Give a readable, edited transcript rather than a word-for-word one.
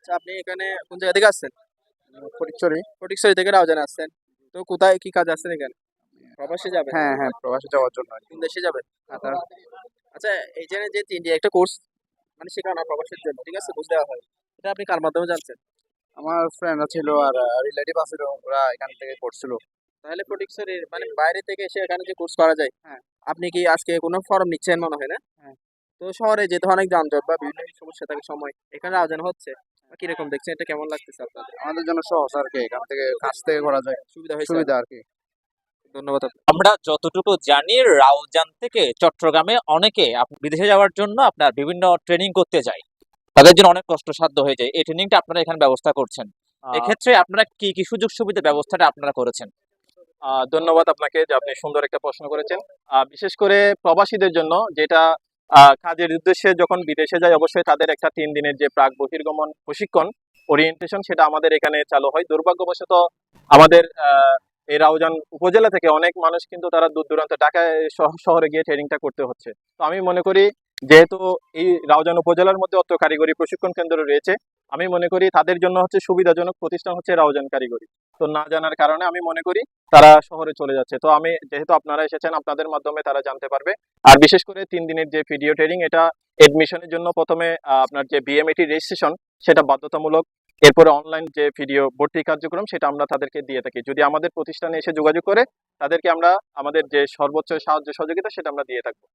আচ্ছা, আপনি এখানে কোন জায়গা থেকে আসছেন? ফটিকছড়ি। ফটিকছড়ি থেকে রাউজানে আসছেন। তো কোথায় কি কাজে আসছেন এখানে? প্রবাসে যাবেন? হ্যাঁ, হ্যাঁ, প্রবাসে যাওয়ার জন্য আরকি। কোন দেশে যাবেন? কাতার। আচ্ছা, এইখানে যে ৩ একটা কোর্স মানে শেখানো হয় প্রবাসীর জন্য, ঠিক আছে? বুঝ দেওয়া হয়। এটা আপনি কার মাধ্যমে জানছেন? আমার ফ্রেন্ডরা ছিল আর রিলেটিভ আছিল, ওরা এখান থেকে করছিল। তাহলে ফটিকছড়ির মানে বাইরে থেকে এসে এখানে যে কোর্স করা যায়, হ্যাঁ, আপনি কি আজকে কোনো ফর্ম নিচ্ছেন মনে হয় না? হ্যাঁ। তো শহরে যেতে অনেক যানজট বা বিভিন্ন সমস্যা থাকে সময়। এখানে আয়োজন হচ্ছে। কিরকম দেখছেন? এটা কেমন লাগতেছে আপনাদের? আমাদের জন্য সহজ আরকি। এখান থেকে কাছ থেকে করা যায়। সুবিধা হয়েছে? সুবিধা আরকি। ধন্যবাদ আমরা যতটুকু জানি রাউজান থেকে চট্টগ্রামে অনেকে বিদেশে যাওয়ার জন্য আপনার বিভিন্ন ট্রেনিং করতে যায়, তাদের জন্য অনেক কষ্টসাধ্য হয়ে যায়। এই ট্রেনিংটা আপনারা এখানে ব্যবস্থা করছেন, এক্ষেত্রে আপনারা কি কি সুযোগ সুবিধা ব্যবস্থাটা আপনারা করেছেন? ধন্যবাদ আপনাকে যে আপনি সুন্দর একটা প্রশ্ন করেছেন। বিশেষ করে প্রবাসীদের জন্য যেটা কাজের উদ্দেশ্যে যখন বিদেশে যায় অবশ্যই তাদের একটা ৩ দিনের যে প্রাক বহির্গমন প্রশিক্ষণ ওরিয়েন্টেশন সেটা আমাদের এখানে চালু হয়। দুর্ভাগ্যবশত আমাদের এই রাউজান উপজেলা থেকে অনেক মানুষ কিন্তু তারা দূর দূরান্ত ঢাকায় শহরে গিয়ে ট্রেনিংটা করতে হচ্ছে। তো আমি মনে করি যেহেতু এই রাউজান উপজেলার মধ্যে অত কারিগরি প্রশিক্ষণ কেন্দ্র রয়েছে, আমি মনে করি তাদের জন্য হচ্ছে সুবিধাজনক প্রতিষ্ঠান হচ্ছে রাউজান কারিগরি। তো না জানার কারণে আমি মনে করি তারা শহরে চলে যাচ্ছে। তো আমি যেহেতু আপনারা এসেছেন আপনাদের মাধ্যমে তারা জানতে পারবে। আর বিশেষ করে ৩ দিনের যে ভিডিও ট্রেনিং এটা এডমিশনের জন্য প্রথমে আপনার যে বিএমএটি রেজিস্ট্রেশন সেটা বাধ্যতামূলক। এরপরে অনলাইন যে ভিডিও ভর্তি কার্যক্রম সেটা আমরা তাদেরকে দিয়ে থাকি। যদি আমাদের প্রতিষ্ঠানে এসে যোগাযোগ করে তাদেরকে আমরা আমাদের যে সর্বোচ্চ সাহায্য সহযোগিতা সেটা আমরা দিয়ে থাকবো।